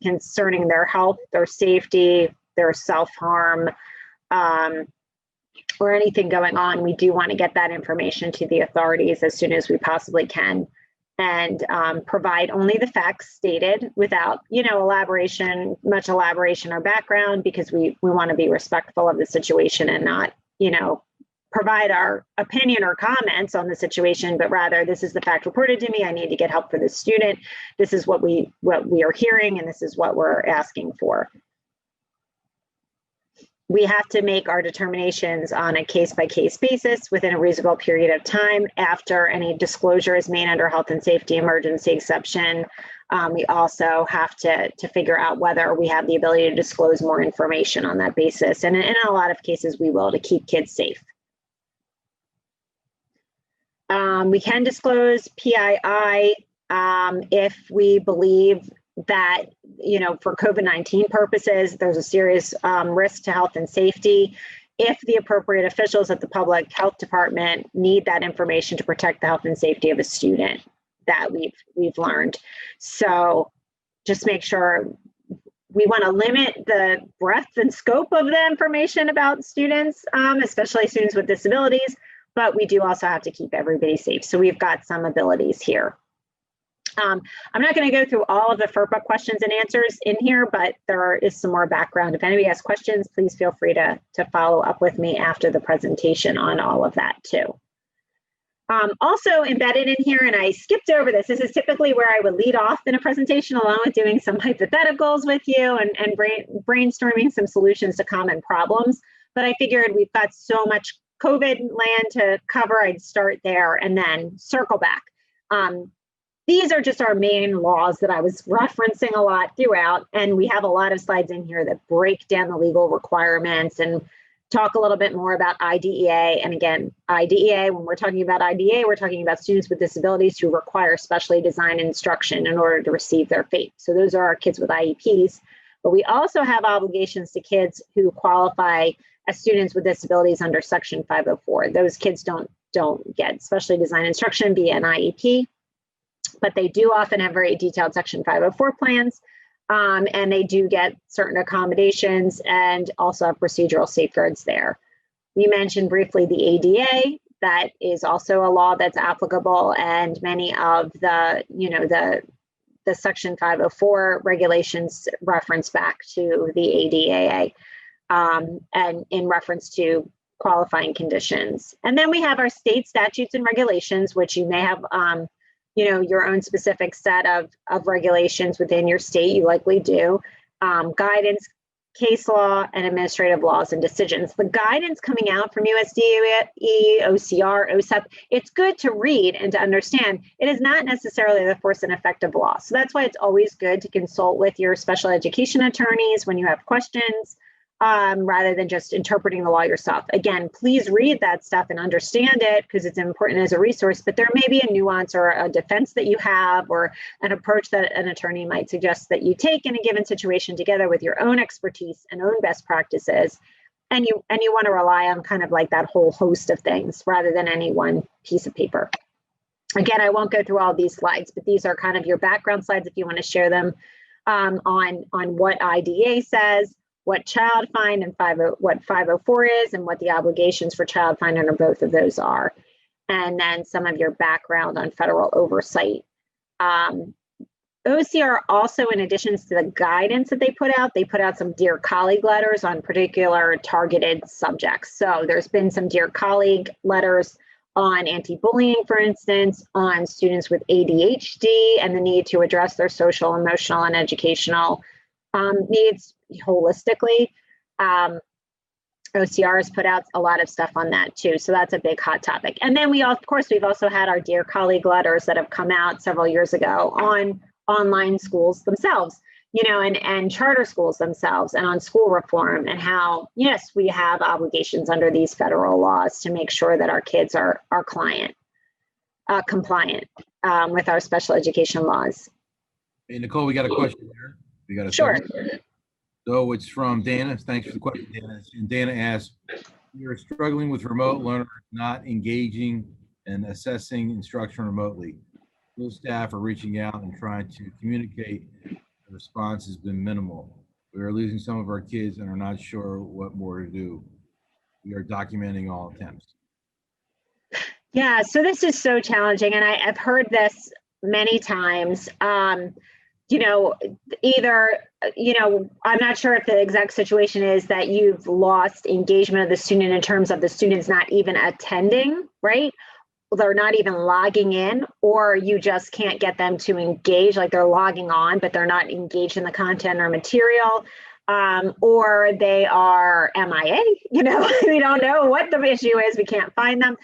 concerning their health, their safety, their self-harm, or anything going on, we do want to get that information to the authorities as soon as we possibly can, and provide only the facts stated without, much elaboration or background, because we want to be respectful of the situation and not, provide our opinion or comments on the situation, but rather, this is the fact reported to me. I need to get help for this student. This is what we are hearing, and this is what we're asking for. We have to make our determinations on a case-by-case basis within a reasonable period of time after any disclosure is made under health and safety emergency exception. We also have to figure out whether we have the ability to disclose more information on that basis. And in a lot of cases, we will, to keep kids safe. We can disclose PII if we believe that, for COVID-19 purposes, there's a serious risk to health and safety. If the appropriate officials at the public health department need that information to protect the health and safety of a student, that we've learned. So just make sure we want to limit the breadth and scope of the information about students, especially students with disabilities, but we do also have to keep everybody safe. So we've got some abilities here. I'm not going to go through all of the FERPA questions and answers in here, but there is some more background. If anybody has questions, please feel free to follow up with me after the presentation on all of that too. Also embedded in here, and I skipped over this, this is typically where I would lead off in a presentation along with doing some hypotheticals with you and brainstorming some solutions to common problems. But I figured we've got so much COVID land to cover, I'd start there and then circle back. These are just our main laws that I was referencing a lot throughout, and we have a lot of slides in here that break down the legal requirements and talk a little bit more about IDEA. And again, IDEA, when we're talking about IDEA, we're talking about students with disabilities who require specially designed instruction in order to receive their FAPE. So those are our kids with IEPs, but we also have obligations to kids who qualify as students with disabilities under Section 504. Those kids don't get specially designed instruction via an IEP, but they do often have very detailed Section 504 plans, and they do get certain accommodations and also have procedural safeguards there. We mentioned briefly the ADA. That is also a law that's applicable, and many of the, the Section 504 regulations reference back to the ADA, and in reference to qualifying conditions. And then we have our state statutes and regulations, which you may have your own specific set of regulations within your state, you likely do. Guidance case law, and administrative laws and decisions. The guidance coming out from USDE, OCR, OSEP, it's good to read and to understand. It is not necessarily the force and effect of law. So that's why it's always good to consult with your special education attorneys when you have questions, rather than just interpreting the law yourself. Again, please read that stuff and understand it because it's important as a resource, but there may be a nuance or a defense that you have or an approach that an attorney might suggest that you take in a given situation together with your own expertise and own best practices. And you want to rely on kind of like that whole host of things rather than any one piece of paper. Again, I won't go through all these slides, but these are kind of your background slides if you want to share them on what IDA says, what child find and what 504 is, and what the obligations for child find under both of those are. And then some of your background on federal oversight. OCR also, in addition to the guidance that they put out some Dear Colleague letters on particular targeted subjects. So there's been some Dear Colleague letters on anti-bullying, for instance, on students with ADHD and the need to address their social, emotional, and educational needs holistically. OCR has put out a lot of stuff on that too. So that's a big hot topic. And then we've also had our Dear Colleague letters that have come out several years ago on online schools themselves, and charter schools themselves, and on school reform, and how, yes, we have obligations under these federal laws to make sure that our kids are compliant with our special education laws. Hey, Nicole, we got a question here. We got a Sure. second. So it's from Dana. Thanks for the question, Dana. And Dana asks, you're struggling with remote learners not engaging and assessing instruction remotely. School staff are reaching out and trying to communicate. The response has been minimal. We are losing some of our kids and are not sure what more to do. We are documenting all attempts. Yeah, so this is so challenging, and I've heard this many times. Either, I'm not sure if the exact situation is that you've lost engagement of the student in terms of the students not even attending, right? They're not even logging in, or you just can't get them to engage, like they're logging on, but they're not engaged in the content or material, or they are MIA, we don't know what the issue is, we can't find them.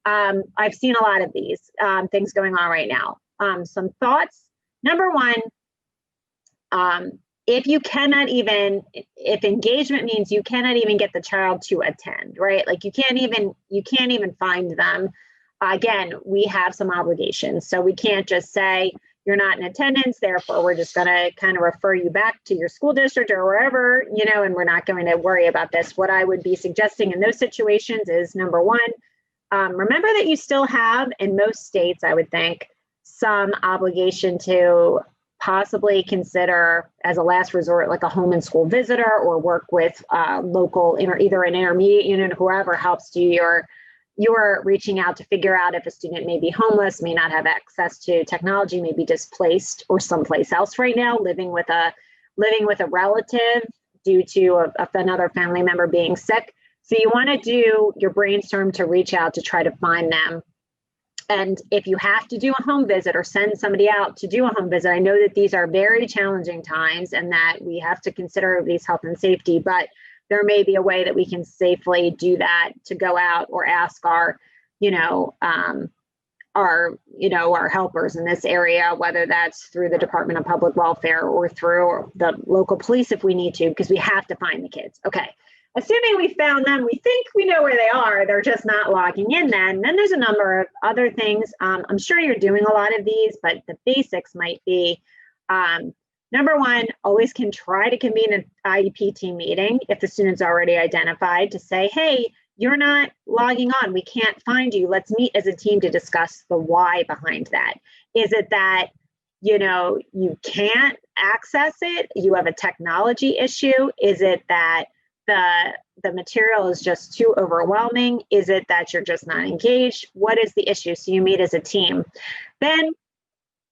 I've seen a lot of these things going on right now. Some thoughts. Number one, if engagement means you cannot even get the child to attend, right? Like you can't even find them. Again, we have some obligations. So we can't just say you're not in attendance, therefore we're just going to kind of refer you back to your school district or wherever, and we're not going to worry about this. What I would be suggesting in those situations is, number one, remember that you still have, in most states, I would think, some obligation to possibly consider as a last resort, like a home and school visitor, or work with local, either an intermediate unit, whoever helps you. You're reaching out to figure out if a student may be homeless, may not have access to technology, may be displaced or someplace else right now, living with a relative due to another family member being sick. So you want to do your brainstorm to reach out to try to find them. And if you have to do a home visit or send somebody out to do a home visit, I know that these are very challenging times and that we have to consider everybody's health and safety, but there may be a way that we can safely do that, to go out or ask our helpers in this area, whether that's through the Department of Public Welfare or through the local police if we need to, because we have to find the kids. Okay. Assuming we found them, we think we know where they are, they're just not logging in then there's a number of other things. I'm sure you're doing a lot of these, but the basics might be, number one, always can try to convene an IEP team meeting if the student's already identified, to say, hey, you're not logging on, we can't find you, let's meet as a team to discuss the why behind that. Is it that you can't access it, you have a technology issue? Is it that the material is just too overwhelming? Is it that you're just not engaged? What is the issue? So you meet as a team. Then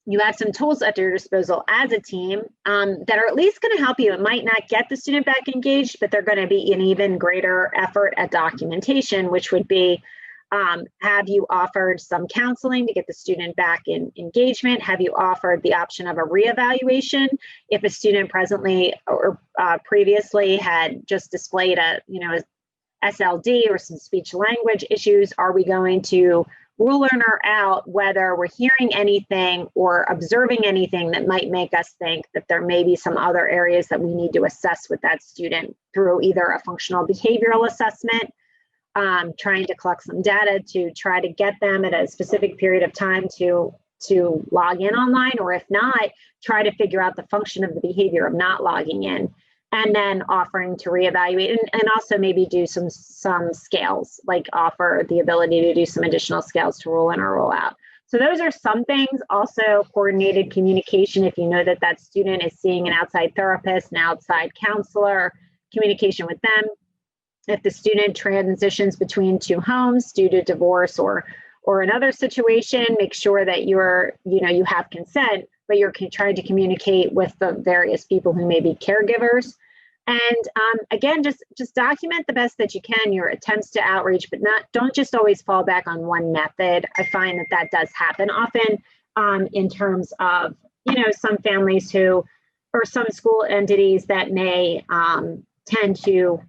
you have some tools at your disposal as a team that are at least going to help you. It might not get the student back engaged, but they're going to be an even greater effort at documentation, which would be Have you offered some counseling to get the student back in engagement? Have you offered the option of a reevaluation if a student presently or previously had just displayed a SLD or some speech language issues? Are we going to rule learner out whether we're hearing anything or observing anything that might make us think that there may be some other areas that we need to assess with that student through either a functional behavioral assessment, trying to collect some data to try to get them at a specific period of time to log in online, or if not, try to figure out the function of the behavior of not logging in, and then offering to reevaluate and also maybe do some scales, like offer the ability to do some additional scales to rule in or rule out. So those are some things. Also, coordinated communication. If you know that that student is seeing an outside therapist, an outside counselor, communication with them. If the student transitions between two homes due to divorce or another situation, make sure that you have consent, but you're trying to communicate with the various people who may be caregivers. And again, just document the best that you can your attempts to outreach, but don't just always fall back on one method. I find that does happen often in terms of, some families or some school entities that may tend to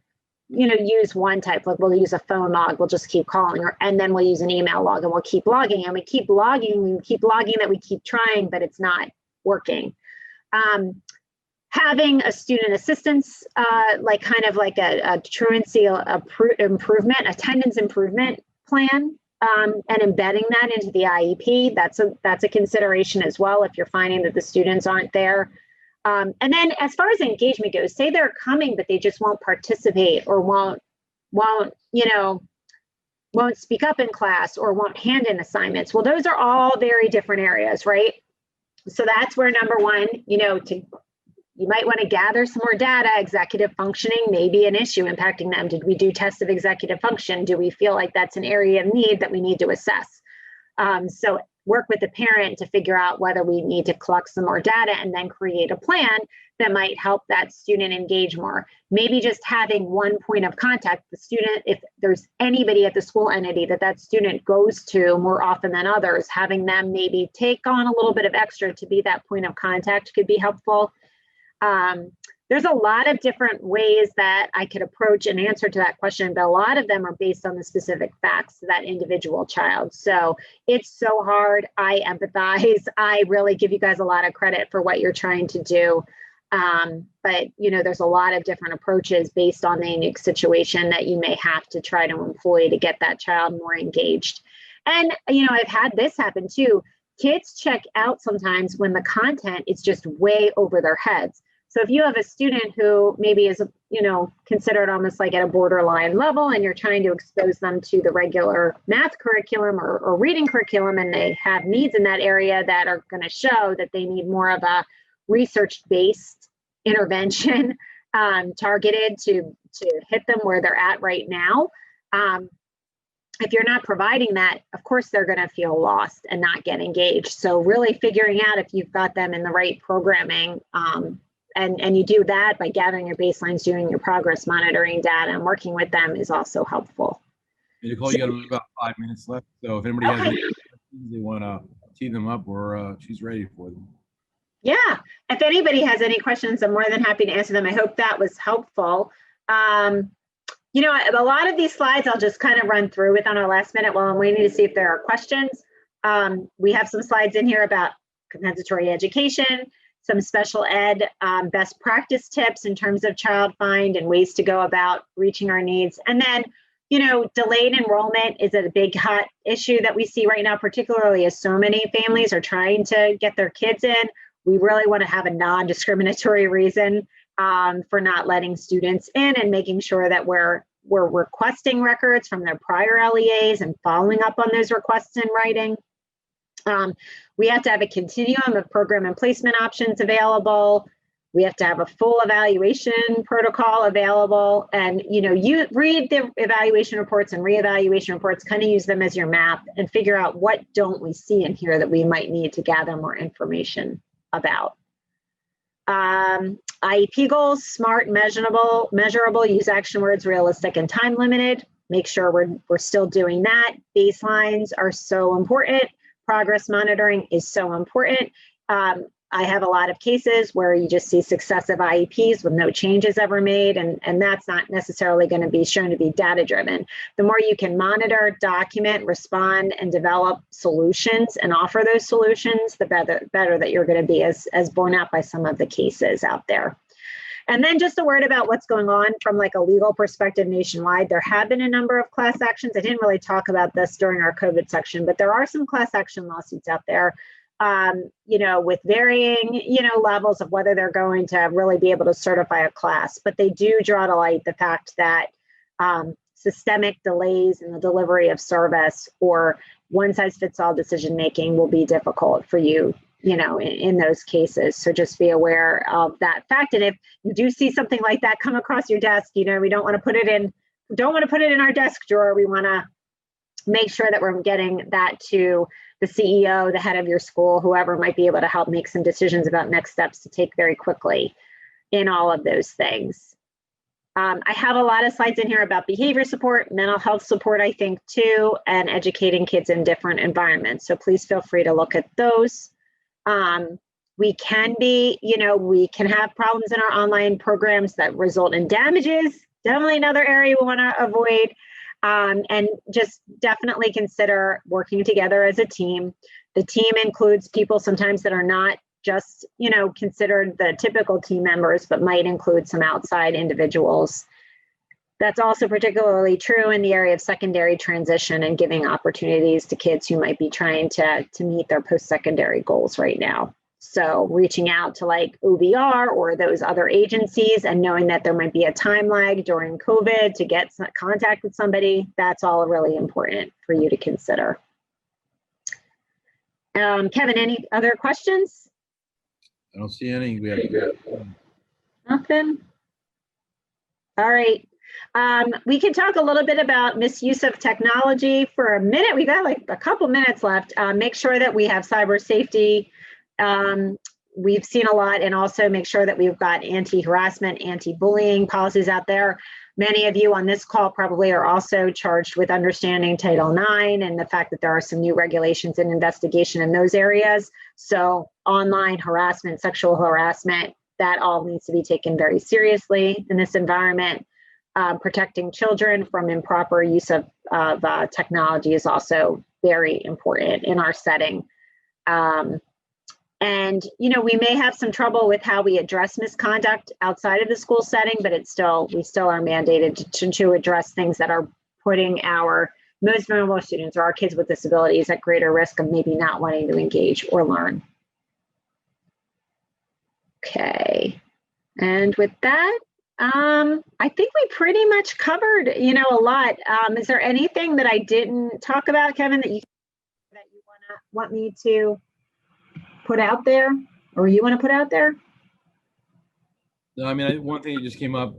use one type, like we'll use a phone log, we'll just keep calling, and then we'll use an email log and we'll keep logging, and we keep logging that we keep trying, but it's not working. Having a student assistance, like a truancy improvement, attendance improvement plan, and embedding that into the IEP, that's a consideration as well if you're finding that the students aren't there. And then as far as engagement goes, say they're coming, but they just won't participate or won't speak up in class or won't hand in assignments. Well, those are all very different areas, right? So that's where number one, you might want to gather some more data. Executive functioning may be an issue impacting them. Did we do tests of executive function? Do we feel like that's an area of need that we need to assess? So work with the parent to figure out whether we need to collect some more data and then create a plan that might help that student engage more. Maybe just having one point of contact, the student, if there's anybody at the school entity that student goes to more often than others, having them maybe take on a little bit of extra to be that point of contact could be helpful. There's a lot of different ways that I could approach an answer to that question, but a lot of them are based on the specific facts of that individual child. So it's so hard. I empathize. I really give you guys a lot of credit for what you're trying to do. But there's a lot of different approaches based on the unique situation that you may have to try to employ to get that child more engaged. And, I've had this happen too. Kids check out sometimes when the content is just way over their heads. So if you have a student who maybe is, considered almost like at a borderline level, and you're trying to expose them to the regular math curriculum or reading curriculum, and they have needs in that area that are going to show that they need more of a research-based intervention targeted to hit them where they're at right now. If you're not providing that, of course, they're going to feel lost and not get engaged. So really figuring out if you've got them in the right programming, and you do that by gathering your baselines, doing your progress monitoring data, and working with them is also helpful. Nicole, you got about 5 minutes left. So if anybody has any questions, they want to tee them up, or she's ready for them. Yeah, if anybody has any questions, I'm more than happy to answer them. I hope that was helpful. A lot of these slides I'll just kind of run through with on our last minute while I'm waiting to see if there are questions. We have some slides in here about compensatory education, some special ed best practice tips in terms of child find and ways to go about reaching our needs. And then, delayed enrollment is a big hot issue that we see right now, particularly as so many families are trying to get their kids in. We really want to have a non-discriminatory reason for not letting students in, and making sure that we're requesting records from their prior LEAs and following up on those requests in writing. We have to have a continuum of program and placement options available. We have to have a full evaluation protocol available, and you read the evaluation reports and reevaluation reports, kind of use them as your map and figure out what don't we see in here that we might need to gather more information about. IEP goals: smart, measurable, use action words, realistic, and time limited. make sure we're still doing that. Baselines are so important. Progress monitoring is so important. I have a lot of cases where you just see successive IEPs with no changes ever made, and that's not necessarily going to be shown to be data driven. The more you can monitor, document, respond, and develop solutions and offer those solutions, the better that you're going to be, as borne out by some of the cases out there. And then just a word about what's going on from like a legal perspective nationwide. There have been a number of class actions. I didn't really talk about this during our COVID section, but there are some class action lawsuits out there, with varying, levels of whether they're going to really be able to certify a class. But they do draw to light the fact that systemic delays in the delivery of service or one-size-fits-all decision-making will be difficult for you, in those cases. So just be aware of that fact. And if you do see something like that come across your desk, we don't want to put it in our desk drawer. We want to make sure that we're getting that to the CEO, the head of your school, whoever might be able to help make some decisions about next steps to take very quickly in all of those things. I have a lot of slides in here about behavior support, mental health support, I think, too, and educating kids in different environments. So please feel free to look at those. We can have problems in our online programs that result in damages. Definitely another area we want to avoid. And just definitely consider working together as a team. The team includes people sometimes that are not just, considered the typical team members, but might include some outside individuals. That's also particularly true in the area of secondary transition and giving opportunities to kids who might be trying to meet their post-secondary goals right now. So reaching out to like OBR or those other agencies and knowing that there might be a time lag during COVID to get contact with somebody, that's all really important for you to consider. Kevin, any other questions? I don't see any. We have Nothing? All right. We can talk a little bit about misuse of technology for a minute. We got like a couple minutes left. Make sure that we have cyber safety. We've seen a lot, and also make sure that we've got anti-harassment, anti-bullying policies out there. Many of you on this call probably are also charged with understanding Title IX and the fact that there are some new regulations and investigation in those areas. So online harassment, sexual harassment, that all needs to be taken very seriously in this environment. Protecting children from improper use of technology is also very important in our setting. And, we may have some trouble with how we address misconduct outside of the school setting, but we still are mandated to address things that are putting our most vulnerable students or our kids with disabilities at greater risk of maybe not wanting to engage or learn. Okay. And with that, I think we pretty much covered, a lot. Is there anything that I didn't talk about, Kevin, that you want me to put out there, or you want to put out there? No, I mean, one thing that just came up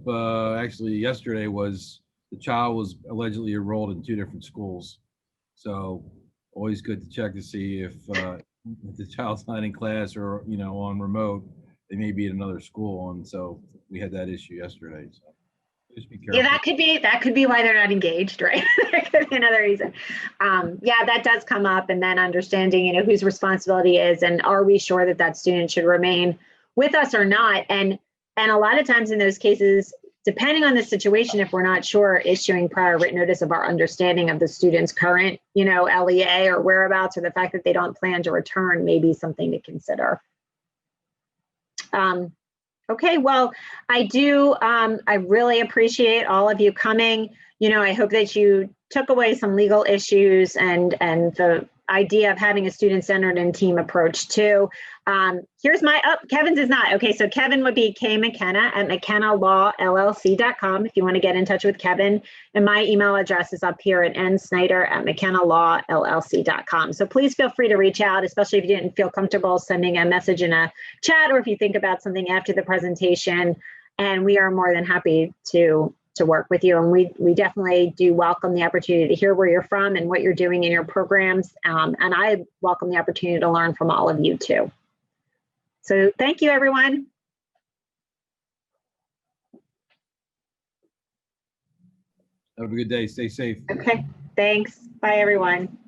actually yesterday was the child was allegedly enrolled in 2 different schools. So always good to check to see if the child's not in class or, on remote, they may be at another school. And so we had that issue yesterday. So just be careful. Yeah, that could be why they're not engaged, right? That could be another reason. Yeah, that does come up, and then understanding, whose responsibility is, and are we sure that that student should remain with us or not? And a lot of times in those cases, depending on the situation, if we're not sure, issuing prior written notice of our understanding of the student's current, LEA or whereabouts, or the fact that they don't plan to return may be something to consider. Okay, well, I really appreciate all of you coming. I hope that you took away some legal issues and the idea of having a student-centered and team approach too. Here's Kevin's is not. Okay, so Kevin would be K McKenna at McKennaLawLLC.com if you want to get in touch with Kevin. And my email address is up here at nsnyder@McKennaLawLLC.com. So please feel free to reach out, especially if you didn't feel comfortable sending a message in a chat, or if you think about something after the presentation. And we are more than happy to work with you. And we definitely do welcome the opportunity to hear where you're from and what you're doing in your programs. And I welcome the opportunity to learn from all of you too. So thank you, everyone. Have a good day. Stay safe. Okay, thanks. Bye, everyone.